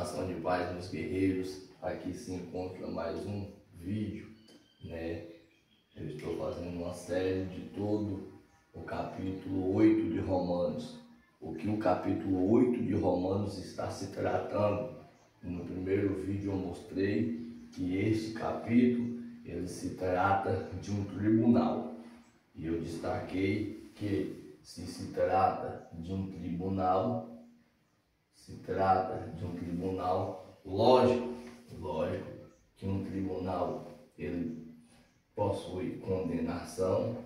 Nação de paz, meus guerreiros. Aqui se encontra mais um vídeo, né? Eu estou fazendo uma série de todo o capítulo 8 de Romanos. O que o capítulo 8 de Romanos está se tratando. No primeiro vídeo eu mostrei que este capítulo ele se trata de um tribunal. E eu destaquei que se trata de um tribunal, lógico que um tribunal ele possui condenação,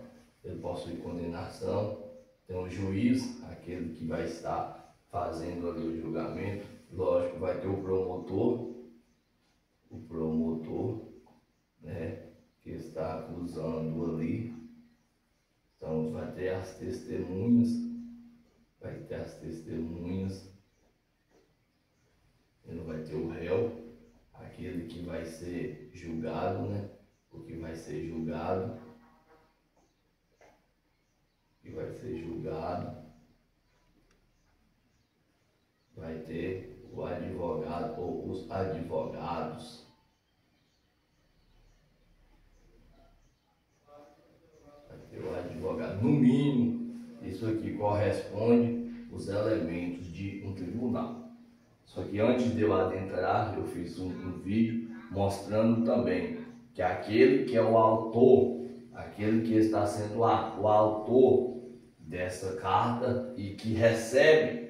tem um juiz, aquele que vai estar fazendo ali o julgamento, lógico, vai ter o promotor, né, que está acusando ali. Então vai ter as testemunhas, ele vai ter o réu, aquele que vai ser julgado, né? Vai ter o advogado ou os advogados. No mínimo, isso aqui corresponde os elementos de um tribunal. Só que antes de eu adentrar, eu fiz um vídeo mostrando também que aquele que é o autor, aquele que está sendo o autor dessa carta e que recebe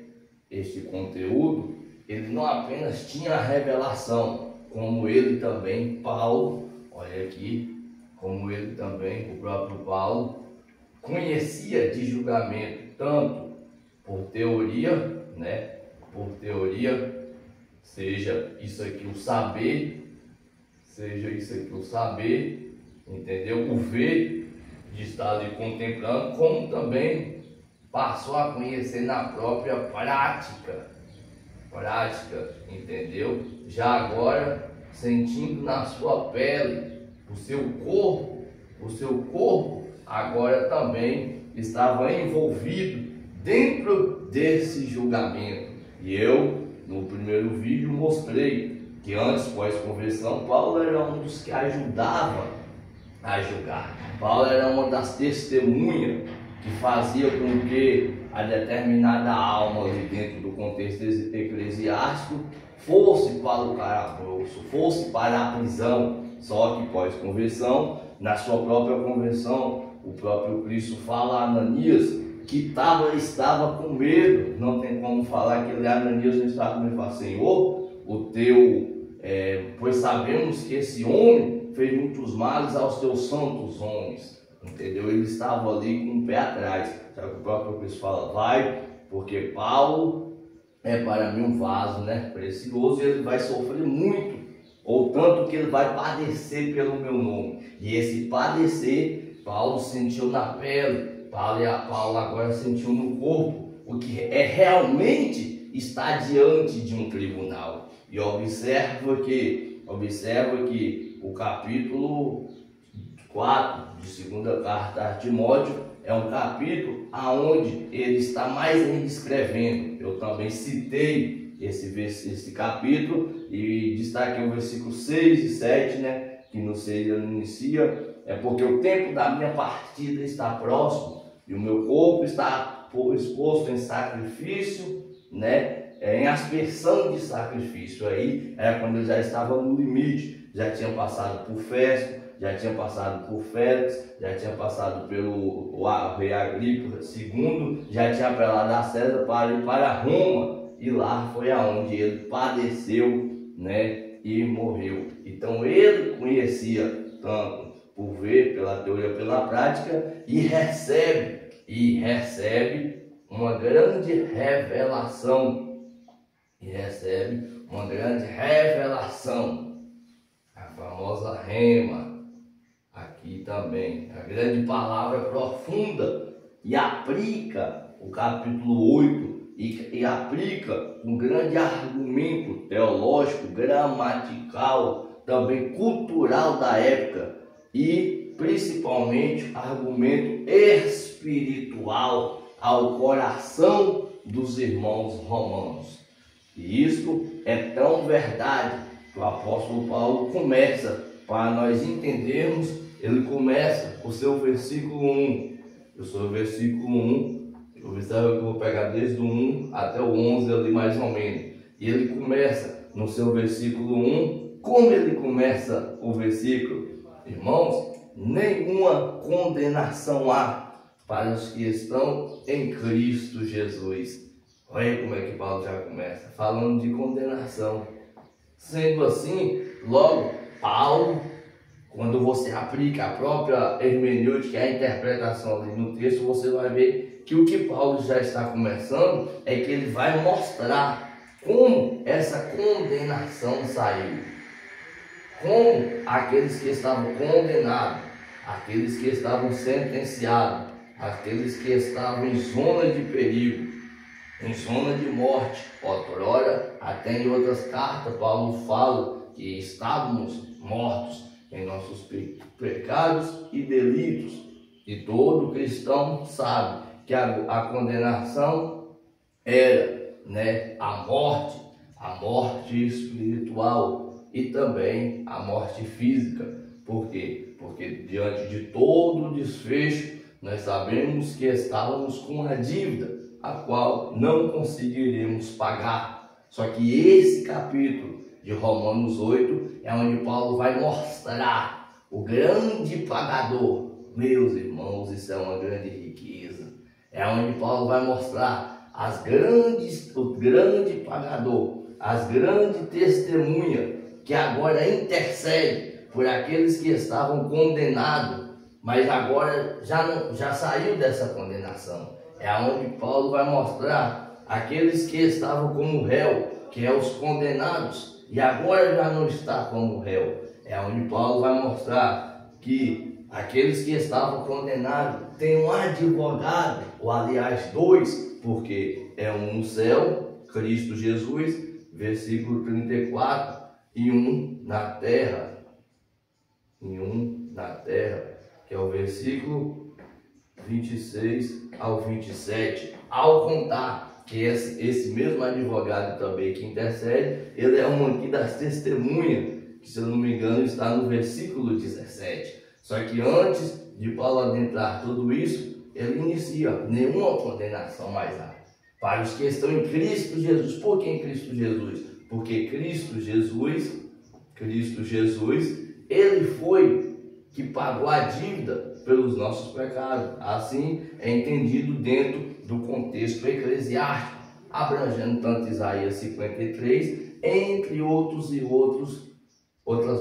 este conteúdo, ele não apenas tinha a revelação, como ele também, Paulo, olha aqui, como ele também, o próprio Paulo, conhecia de julgamento, tanto por teoria, né? Seja isso aqui o saber, entendeu? O ver, de estar ali contemplando, como também passou a conhecer na própria prática, entendeu? Já agora, sentindo na sua pele, o seu corpo agora também estava envolvido dentro desse julgamento. E eu, no primeiro vídeo, mostrei que antes, pós-conversão, Paulo era um dos que ajudava a julgar. Paulo era uma das testemunhas que fazia com que a determinada alma ali dentro do contexto eclesiástico fosse para o calabouço, fosse para a prisão. Só que pós-conversão, na sua própria conversão, o próprio Cristo fala a Ananias que estava com medo. Não tem como falar que ele, Ananias, não estava com medo. Fala, Senhor, pois sabemos que esse homem fez muitos males aos teus santos homens. Entendeu? Ele estava ali com o pé atrás. Sabe o que o próprio Cristo fala? Vai, porque Paulo é para mim um vaso, né, precioso, e ele vai sofrer muito, ou tanto que ele vai padecer pelo meu nome. E esse padecer, Paulo sentiu na pele, Paulo agora sentiu no corpo, o que é realmente estar diante de um tribunal. E observa que o capítulo 4 de segunda carta a Timóteo é um capítulo aonde ele está mais ainda escrevendo. Eu também citei esse capítulo e destaquei o versículo 6 e 7, né? Que no 6 ele inicia, é porque o tempo da minha partida está próximo e o meu corpo está exposto em sacrifício, né? Em aspersão de sacrifício. Aí era quando ele já estava no limite, já tinha passado por Festo, já tinha passado por Félix, já tinha passado pelo rei Agripa II, já tinha apelado a César para ir para Roma, e lá foi aonde ele padeceu, né, e morreu. Então ele conhecia tanto por ver, pela teoria, pela prática, e recebe uma grande revelação, a famosa rema. Aqui também, a grande palavra profunda, e aplica o capítulo 8, e aplica um grande argumento teológico, gramatical, também cultural da época, e principalmente argumento espiritual ao coração dos irmãos romanos. E isso é tão verdade que o apóstolo Paulo começa, para nós entendermos, ele começa o seu versículo 1. Eu sou o versículo 1, eu vou pegar desde o 1 até o 11 ali mais ou menos. E ele começa no seu versículo 1, como ele começa o versículo? Irmãos, nenhuma condenação há para os que estão em Cristo Jesus. Olha como é que Paulo já começa, falando de condenação. Sendo assim, logo, Paulo, quando você aplica a própria hermenêutica, a interpretação ali no texto, você vai ver que o que Paulo já está começando é que ele vai mostrar como essa condenação saiu. Como aqueles que estavam condenados, aqueles que estavam sentenciados, aqueles que estavam em zona de perigo, em zona de morte. Outrora, até em outras cartas, Paulo fala que estávamos mortos em nossos pecados e delitos. E todo cristão sabe que a condenação era, a morte espiritual e também a morte física. Por quê? Porque diante de todo o desfecho, nós sabemos que estávamos com uma dívida, a qual não conseguiremos pagar. Só que esse capítulo de Romanos 8 é onde Paulo vai mostrar o grande pagador. Meus irmãos, isso é uma grande riqueza. É onde Paulo vai mostrar o grande pagador, as grandes testemunhas que agora intercede por aqueles que estavam condenados, mas agora já saiu dessa condenação. É onde Paulo vai mostrar aqueles que estavam como réu, que é os condenados, e agora já não está como réu. É onde Paulo vai mostrar que aqueles que estavam condenados têm um advogado, ou aliás dois, porque é um no céu, Cristo Jesus, versículo 34, e um na terra, que é o versículo 26 ao 27, ao contar que esse mesmo advogado também que intercede, ele é um aqui das testemunhas, que se eu não me engano está no versículo 17. Só que antes de Paulo adentrar tudo isso, ele inicia: nenhuma condenação mais há para os que estão em Cristo Jesus. Por que em Cristo Jesus? Porque Cristo Jesus, ele foi que pagou a dívida pelos nossos pecados. Assim é entendido dentro do contexto eclesiástico, abrangendo tanto Isaías 53, entre outras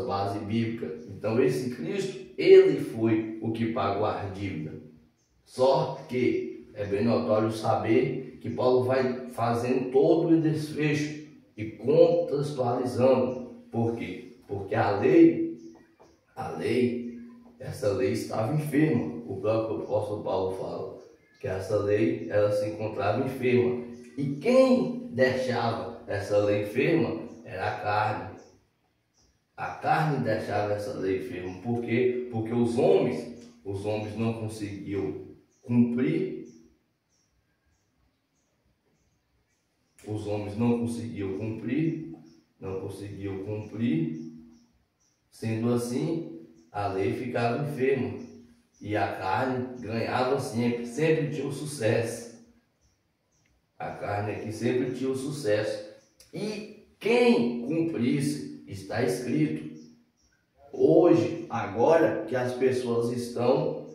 bases bíblicas. Então esse Cristo, ele foi o que pagou a dívida. Só que é bem notório saber que Paulo vai fazendo todo o desfecho e contextualizando. Por quê? Porque essa lei estava enferma. O próprio apóstolo Paulo fala que essa lei, ela se encontrava enferma. E quem deixava essa lei enferma era a carne. A carne deixava essa lei enferma. Por quê? Porque os homens não conseguiam cumprir. Os homens não conseguiam cumprir. Sendo assim, a lei ficava enferma e a carne ganhava sempre tinha o sucesso. A carne aqui sempre tinha o sucesso. E quem cumprisse, está escrito. Hoje, agora que as pessoas estão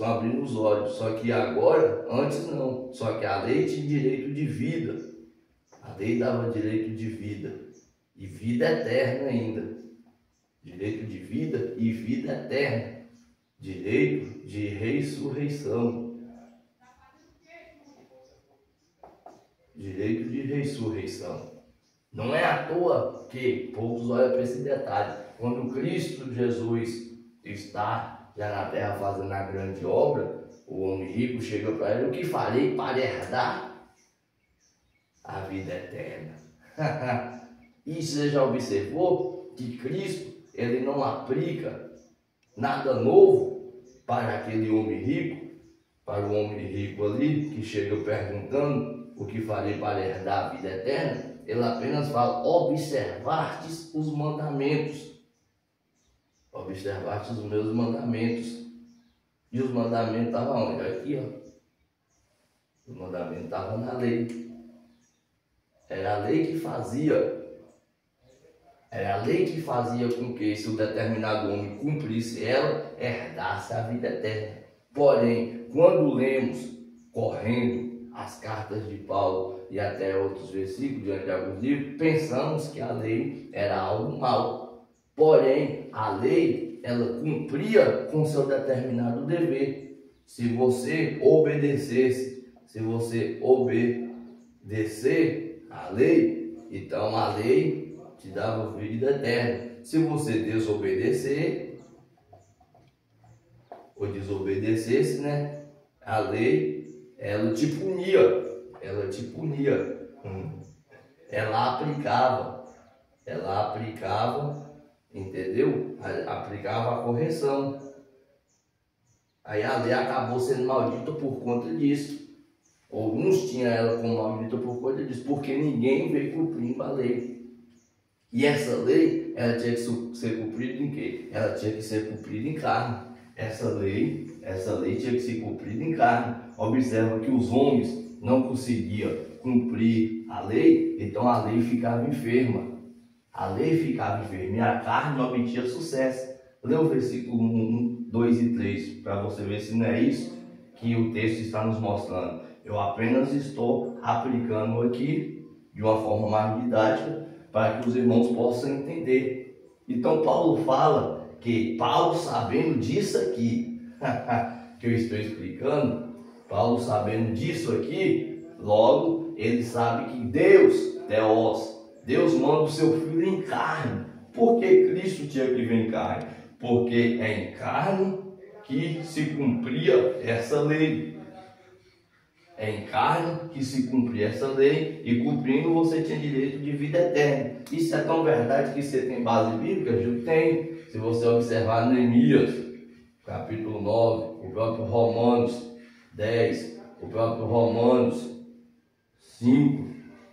abrindo os olhos, só que agora, antes não. Só que a lei tinha direito de vida. A lei dava direito de vida. E vida eterna ainda. Direito de vida e vida eterna. Direito de ressurreição. Direito de ressurreição. Não é à toa que poucos olham para esse detalhe. Quando Cristo Jesus está já na terra fazendo a grande obra, o homem rico chega para ele: o que farei para herdar a vida eterna? E você já observou que Cristo, ele não aplica nada novo para aquele homem rico, para o homem rico ali, que chega perguntando: o que farei para herdar a vida eterna, ele apenas fala, observastes os mandamentos. Observastes os meus mandamentos. E os mandamentos estavam onde? Aqui, ó. Os mandamentos estavam na lei. Era a lei que fazia. Era a lei que fazia com que, se um determinado homem cumprisse ela, herdasse a vida eterna. Porém, quando lemos, correndo as cartas de Paulo e até outros versículos, diante de alguns livros, pensamos que a lei era algo mau. Porém, a lei, ela cumpria com seu determinado dever. Se você obedecesse, à lei, então a lei te dava vida eterna. Se você desobedecer, ou desobedecesse, né, a lei, ela te punia. Ela aplicava, entendeu? Aplicava a correção. Aí a lei acabou sendo maldita por conta disso. Alguns tinham ela como maldita por conta disso, porque ninguém veio cumprindo a lei. E essa lei, ela tinha que ser cumprida em quê? Ela tinha que ser cumprida em carne. Essa lei tinha que ser cumprida em carne. Observa que os homens não conseguiam cumprir a lei, então a lei ficava enferma. E a carne não obtinha sucesso. Lê o versículo 1, 2 e 3, para você ver se não é isso que o texto está nos mostrando. Eu apenas estou aplicando aqui de uma forma mais didática para que os irmãos possam entender. Então Paulo fala que Paulo, sabendo disso aqui, que eu estou explicando, Paulo sabendo disso aqui, logo ele sabe que Deus, Deus manda o seu Filho em carne. Por que Cristo tinha que vir em carne? Porque é em carne que se cumpria essa lei. É em carne que se cumpria essa lei, e cumprindo você tinha direito de vida eterna. Isso é tão verdade que você tem base bíblica? Eu tenho. Se você observar Neemias, capítulo 9, o próprio Romanos 10, o próprio Romanos 5,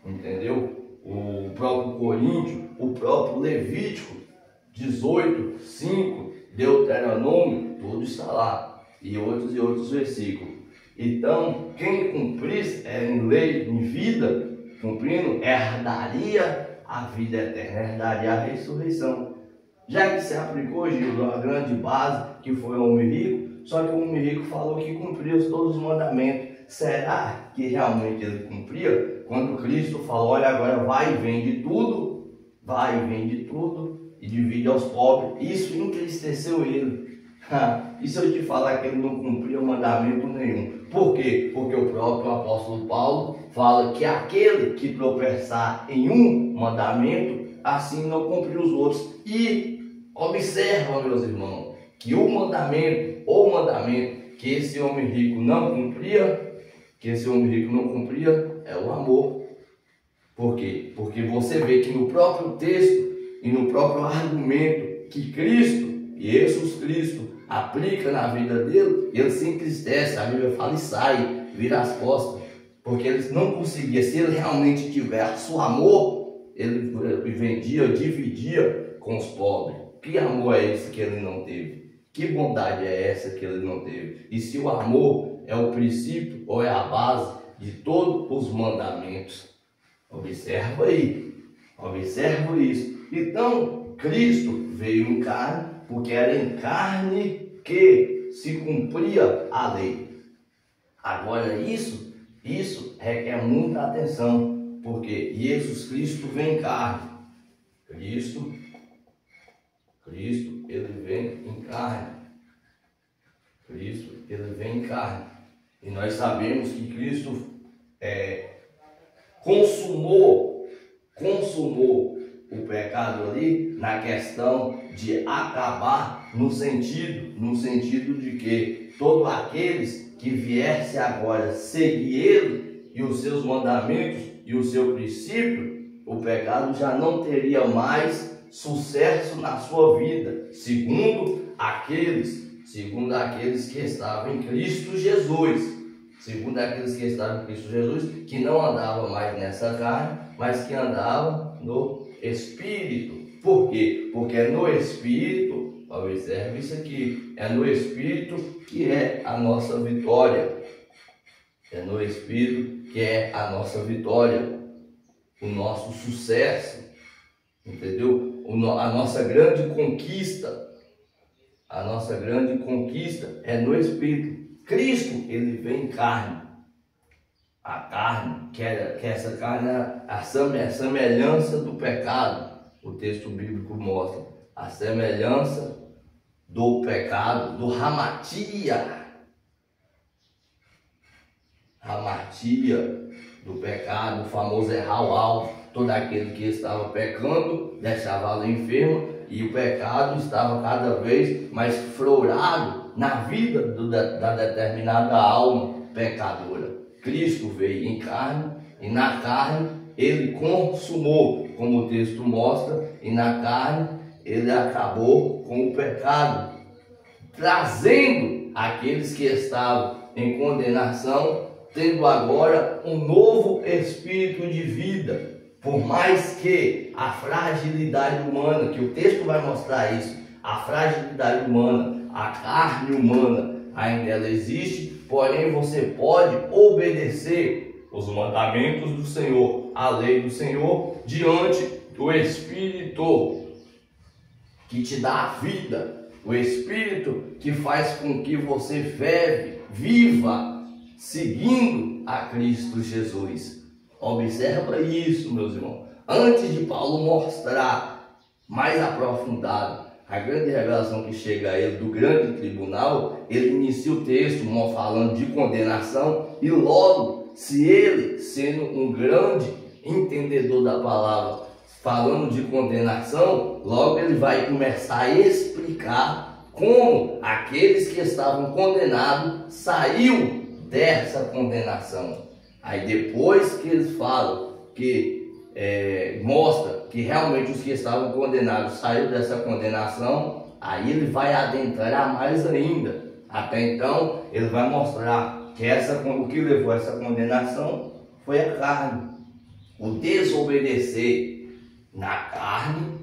entendeu? O próprio Coríntios, o próprio Levítico 18, 5, Deuteronômio, tudo está lá. E outros versículos. Então, quem cumprisse em lei, em vida, cumprindo, herdaria a vida eterna, herdaria a ressurreição. Já que se aplicou, Gil, uma grande base, que foi o homem rico, só que o homem rico falou que cumpriu todos os mandamentos. Será que realmente ele cumpria? Quando Cristo falou, olha, agora vai e vende tudo e divide aos pobres, isso entristeceu ele. E se eu te falar que ele não cumpria mandamento nenhum? Por quê? Porque o próprio apóstolo Paulo fala que aquele que tropeçar em um mandamento, assim não cumpriu os outros. E observa, meus irmãos, que o mandamento que esse homem rico não cumpria, é o amor. Por quê? Porque você vê que no próprio texto e no próprio argumento que Jesus Cristo aplica na vida dele, ele se entristece, a Bíblia fala, e sai, vira as costas, porque ele não conseguia. Se ele realmente tivesse o amor, ele vendia, dividia com os pobres. Que amor é esse que ele não teve? Que bondade é essa que ele não teve? E se o amor é o princípio ou é a base de todos os mandamentos? Observa isso. Então, Cristo veio em carne, porque era em carne que se cumpria a lei. Agora isso requer muita atenção, porque Jesus Cristo vem em carne. Cristo, ele vem em carne. E nós sabemos que Cristo consumou o pecado ali na questão de acabar no sentido de que todos aqueles que viessem agora seguir ele e os seus mandamentos e o seu princípio, o pecado já não teria mais sucesso na sua vida, segundo aqueles que estavam em Cristo Jesus. segundo aqueles que estavam em Cristo Jesus, que não andava mais nessa carne, mas que andava no Espírito. Por quê? Porque é no Espírito, observe isso aqui, é no Espírito que é a nossa vitória. É no Espírito que é a nossa vitória, o nosso sucesso, entendeu? A nossa grande conquista. A nossa grande conquista é no Espírito. Cristo, ele vem em carne. A carne, que essa carne é a semelhança do pecado. O texto bíblico mostra a semelhança do pecado, do hamatia. Hamatia do pecado, o famoso erral. Todo aquele que estava pecando deixava a lei enferma, e o pecado estava cada vez mais florado na vida da determinada alma pecadora. Cristo veio em carne, e na carne ele consumou, como o texto mostra, e na carne ele acabou com o pecado, trazendo aqueles que estavam em condenação, tendo agora um novo espírito de vida. Por mais que a fragilidade humana, que o texto vai mostrar isso, a fragilidade humana, a carne humana ainda ela existe, porém você pode obedecer os mandamentos do Senhor, a lei do Senhor, diante do Espírito que te dá a vida, o Espírito que faz com que você viva seguindo a Cristo Jesus. Observa isso, meus irmãos. Antes de Paulo mostrar mais aprofundado a grande revelação que chega a ele do grande tribunal, ele inicia o texto falando de condenação, e logo, se ele, sendo um grande entendedor da palavra, falando de condenação, logo ele vai começar a explicar como aqueles que estavam condenados saiu dessa condenação. Aí depois que eles falam que mostra que realmente os que estavam condenados saíram dessa condenação, aí ele vai adentrar mais ainda. Até então ele vai mostrar que o que levou a essa condenação foi a carne, o desobedecer na carne,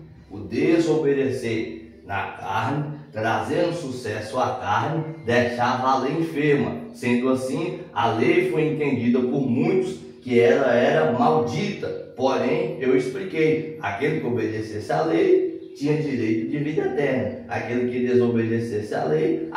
trazendo sucesso à carne, deixava a lei enferma. Sendo assim, a lei foi entendida por muitos que ela era maldita. Porém, eu expliquei, aquele que obedecesse à lei tinha direito de vida eterna. Aquele que desobedecesse à lei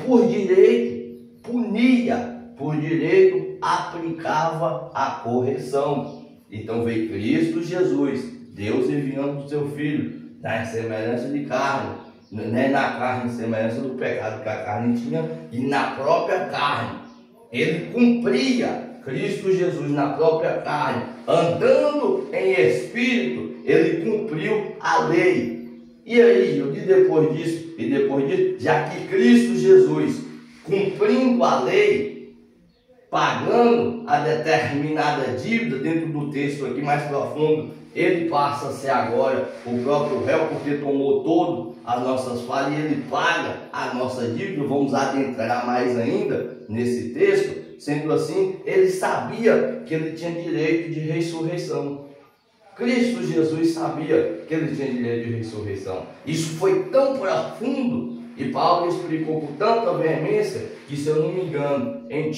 por direito punia, por direito aplicava a correção. Então veio Cristo Jesus, Deus enviando o seu Filho, na semelhança de carne, na carne, semelhança do pecado que a carne tinha, e na própria carne ele cumpria. Cristo Jesus na própria carne, andando em espírito, ele cumpriu a lei. E aí, e depois disso, já que Cristo Jesus, cumprindo a lei, pagando a determinada dívida, dentro do texto aqui mais profundo, ele passa a ser agora o próprio réu, porque tomou todas as nossas falhas e ele paga a nossa dívida. Vamos adentrar mais ainda nesse texto. Sendo assim, ele sabia que ele tinha direito de ressurreição. Cristo Jesus sabia que ele tinha direito de ressurreição. Isso foi tão profundo, e Paulo explicou com tanta veemência, que, se eu não me engano, em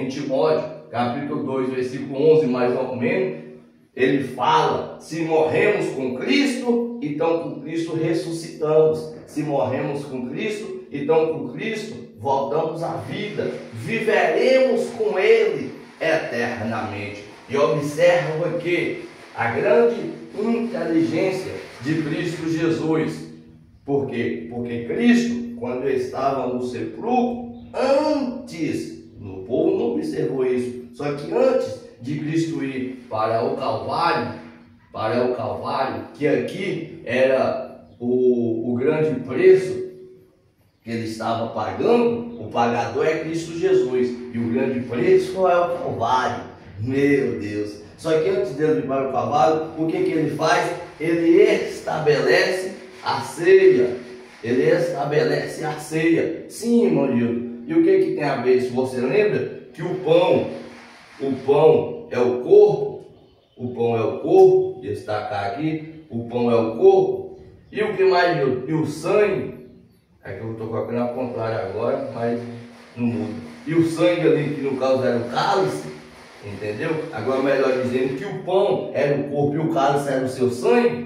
Timóteo, capítulo 2, versículo 11, mais ou menos, ele fala: se morremos com Cristo, então com Cristo ressuscitamos. Se morremos com Cristo, então com Cristo voltamos à vida, viveremos com Ele eternamente. E observa aqui a grande inteligência de Cristo Jesus. Por quê? Porque Cristo, quando estava no sepulcro, o povo não observou isso, só que antes de Cristo ir para o Calvário, que aqui era o grande preço que ele estava pagando, o pagador é Cristo Jesus, e o grande preço é o Calvário. Meu Deus! Só que antes dele ir para o Calvário, o que ele faz? Ele estabelece a ceia. Sim, irmão Gildo. E o que tem a ver isso? Você lembra que o pão é o corpo, destacar aqui, o pão é o corpo, e o que mais? E o sangue, é que eu estou colocando ao contrário agora, mas não muda. E o sangue ali, que no caso era o cálice, entendeu? Agora melhor dizendo que o pão era o corpo e o cálice era o seu sangue.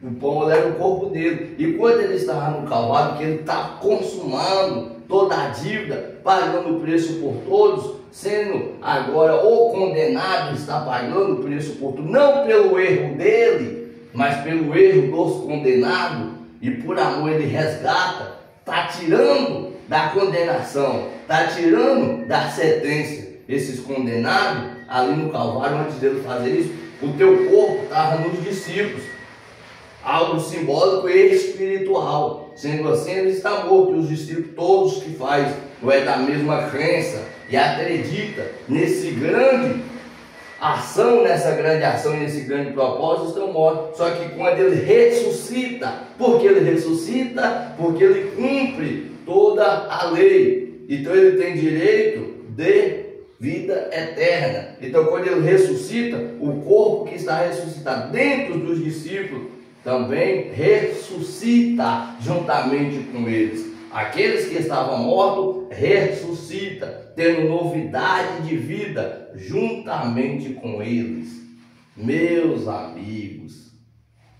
O pão era o corpo dele. E quando ele estava no Calvário, que ele está consumando toda a dívida, pagando o preço por todos, sendo agora o condenado, está pagando o preço por todos, não pelo erro dele, mas pelo erro dos condenados, e por amor ele resgata, está tirando da condenação, está tirando da sentença esses condenados ali no Calvário. Antes dele fazer isso, o teu corpo estava nos discípulos, algo simbólico e espiritual. Sendo assim, ele está morto. E os discípulos, todos que fazem, não é da mesma crença e acredita nesse grande ação, nessa grande ação e nesse grande propósito, estão mortos. Só que quando ele ressuscita, porque ele ressuscita, porque ele cumpre toda a lei, então ele tem direito de vida eterna. Então quando ele ressuscita, o corpo que está ressuscitado dentro dos discípulos também ressuscita juntamente com eles. Aqueles que estavam mortos ressuscita, tendo novidade de vida juntamente com eles. Meus amigos,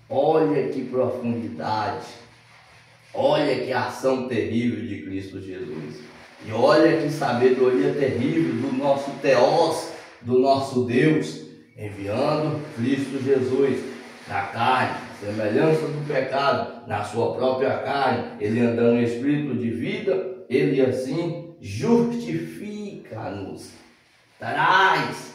olha que profundidade, olha que ação terrível de Cristo Jesus, e olha que sabedoria terrível do nosso Teós, do nosso Deus, enviando Cristo Jesus na carne, semelhança do pecado, na sua própria carne, ele andando em espírito de vida, ele assim justifica-nos, traz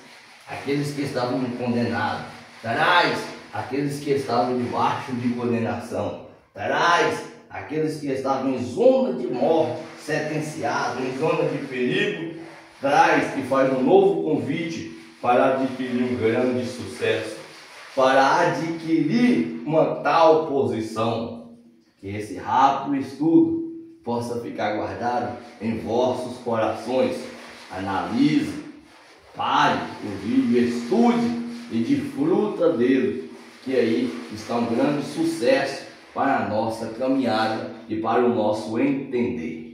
aqueles que estavam condenados, traz aqueles que estavam debaixo de condenação, traz aqueles que estavam em zona de morte, sentenciados, em zona de perigo, traz e faz um novo convite para adquirir um grande sucesso, para adquirir uma tal posição, que esse rápido estudo possa ficar guardado em vossos corações. Analise, pare o vídeo, estude e desfruta dele, que aí está um grande sucesso para a nossa caminhada e para o nosso entender.